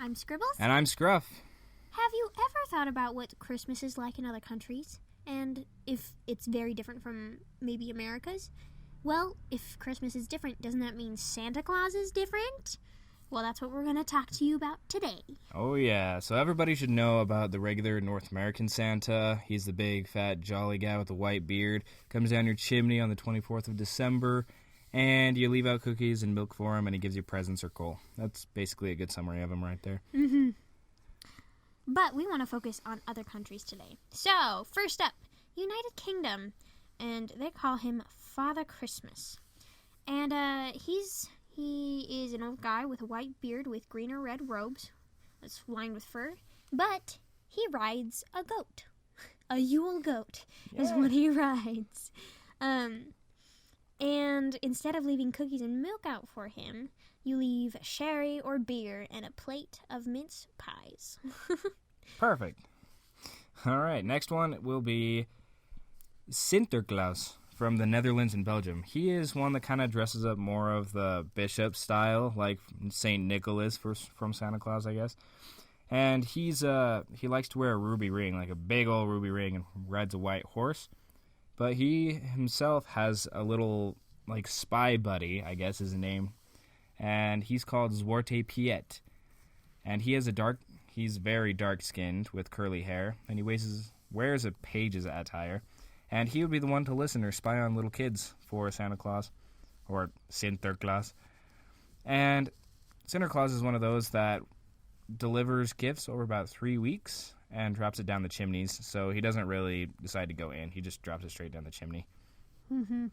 I'm Scribbles. And I'm Scruff. Have you ever thought about what Christmas is like in other countries? And if it's very different from maybe America's? Well, if Christmas is different, doesn't that mean Santa Claus is different? Well, that's what we're going to talk to you about today. Oh, yeah. So everybody should know about the regular North American Santa. He's the big, fat, jolly guy with the white beard. Comes down your chimney on the 24th of December, and you leave out cookies and milk for him, and he gives you presents or coal. That's basically a good summary of him right there. Mm-hmm. But we want to focus on other countries today. So, first up, United Kingdom, and they call him Father Christmas. And he is an old guy with a white beard with green or red robes that's lined with fur, but he rides a goat. A Yule goat is what he rides. And instead of leaving cookies and milk out for him, you leave sherry or beer and a plate of mince pies. Perfect. All right, next one will be Sinterklaas from the Netherlands and Belgium. He is one that kind of dresses up more of the bishop style, like St. Nicholas from Santa Claus, I guess. And he likes to wear a ruby ring, like a big old ruby ring, and rides a white horse. But he himself has a little, like, spy buddy, I guess is his name. And he's called Zwarte Piet. And he's very dark-skinned with curly hair. And he wears a page's attire. And he would be the one to listen or spy on little kids for Santa Claus, or Sinterklaas. And Sinterklaas is one of those that delivers gifts over about 3 weeks and drops it down the chimneys. So he doesn't really decide to go in. He just drops it straight down the chimney. Mm-hmm.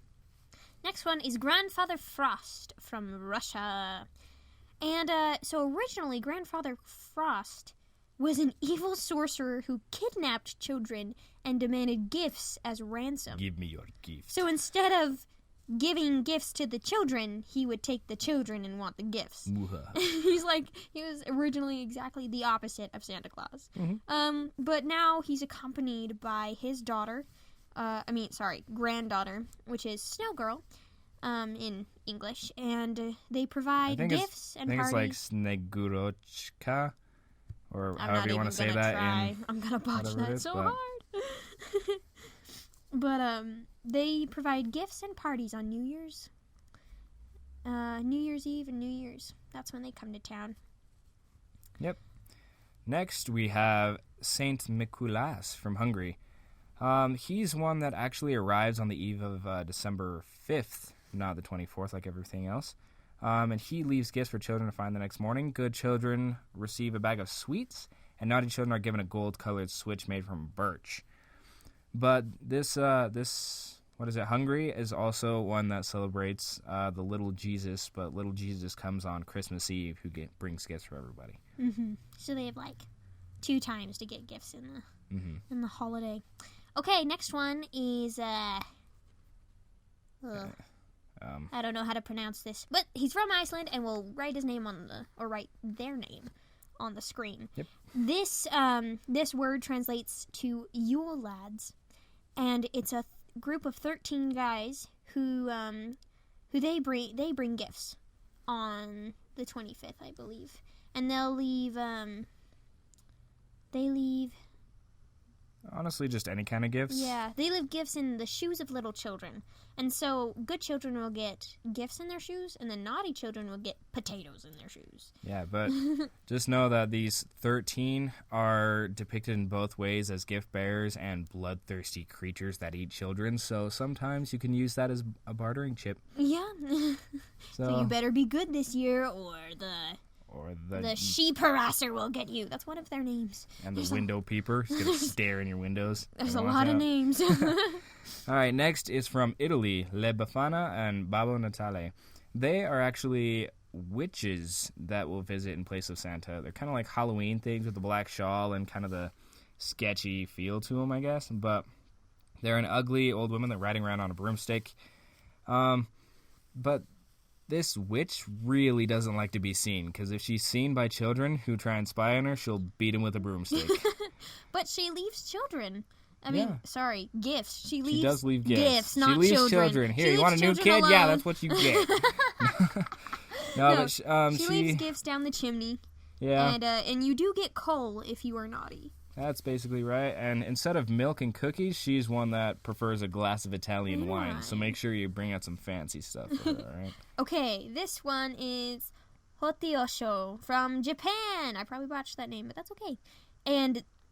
Next one is Grandfather Frost from Russia. And so originally, Grandfather Frost was an evil sorcerer who kidnapped children and demanded gifts as ransom. Give me your gift. So instead of giving gifts to the children, he would take the children and want the gifts. He was originally exactly the opposite of Santa Claus. Mm-hmm. But now he's accompanied by his granddaughter, which is Snow Girl, in English, and they provide gifts and parties. I think it's like Snegurochka, or however you want to say that. I'm gonna botch that hard. But they provide gifts and parties on New Year's Eve and New Year's. That's when they come to town. Yep. Next, we have Saint Mikuláš from Hungary. He's one that actually arrives on the eve of December 5th, not the 24th like everything else. And he leaves gifts for children to find the next morning. Good children receive a bag of sweets, and naughty children are given a gold-colored switch made from birch. But this Hungary is also one that celebrates the little Jesus, but little Jesus comes on Christmas Eve, who brings gifts for everybody. Mm-hmm. So they have 2 times to get gifts in the holiday. Okay, next one is I don't know how to pronounce this, but he's from Iceland, and we'll write his name write their name on the screen. Yep. This word translates to Yule lads, and it's a group of 13 guys who they bring gifts on the 25th, I believe, and they'll leave. Honestly, just any kind of gifts. Yeah, they leave gifts in the shoes of little children. And so good children will get gifts in their shoes, and the naughty children will get potatoes in their shoes. Yeah, but just know that these 13 are depicted in both ways as gift bearers and bloodthirsty creatures that eat children. So sometimes you can use that as a bartering chip. Yeah. So you better be good this year, or the sheep harasser will get you. That's one of their names. And the window peeper. He's going to stare in your windows. There's a lot of names. All right, next is from Italy, Le Befana and Babbo Natale. They are actually witches that will visit in place of Santa. They're kind of like Halloween things with the black shawl and kind of the sketchy feel to them, I guess. But they're an ugly old woman that's riding around on a broomstick. But this witch really doesn't like to be seen, because if she's seen by children who try and spy on her, she'll beat them with a broomstick. But she leaves children. Gifts. She does leave gifts. Not she leaves children. Here, you want a new kid? Alone. Yeah, that's what you get. She leaves gifts down the chimney. Yeah. And you do get coal if you are naughty. That's basically right. And instead of milk and cookies, she's one that prefers a glass of Italian wine. So make sure you bring out some fancy stuff for her, all right? Okay, this one is Hotiosho from Japan. I probably botched that name, but that's okay.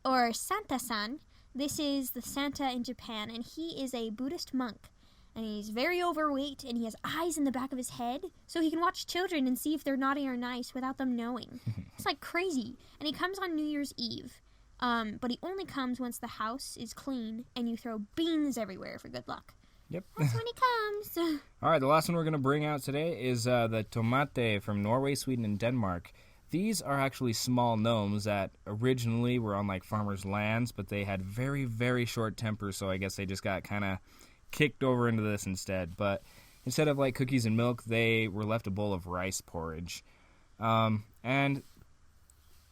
Or Santa-san. This is the Santa in Japan, and he is a Buddhist monk. And he's very overweight, and he has eyes in the back of his head, so he can watch children and see if they're naughty or nice without them knowing. It's like crazy. And he comes on New Year's Eve. But he only comes once the house is clean and you throw beans everywhere for good luck. Yep. That's when he comes. All right, the last one we're going to bring out today is the tomate from Norway, Sweden, and Denmark. These are actually small gnomes that originally were on like farmers' lands, but they had very, very short tempers, so I guess they just got kind of kicked over into this instead. But instead of like cookies and milk, they were left a bowl of rice porridge. And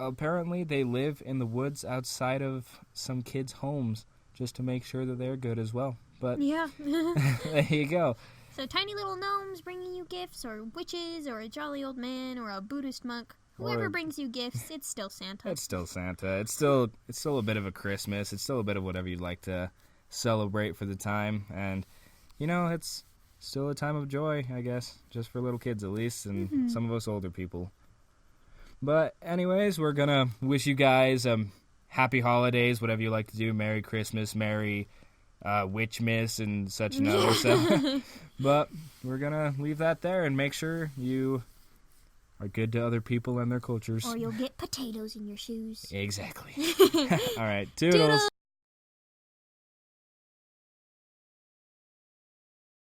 apparently they live in the woods outside of some kids' homes just to make sure that they're good as well. But yeah. There you go. So tiny little gnomes bringing you gifts, or witches, or a jolly old man, or a Buddhist monk. Whoever brings you gifts, it's still Santa. It's still Santa. It's still a bit of a Christmas. It's still a bit of whatever you'd like to celebrate for the time. And, you know, it's still a time of joy, I guess, just for little kids at least, and some of us older people. But anyways, we're going to wish you guys happy holidays, whatever you like to do. Merry Christmas, Merry Witchmas, and such another stuff. But we're going to leave that there and make sure you are good to other people and their cultures. Or you'll get potatoes in your shoes. Exactly. All right, toodles.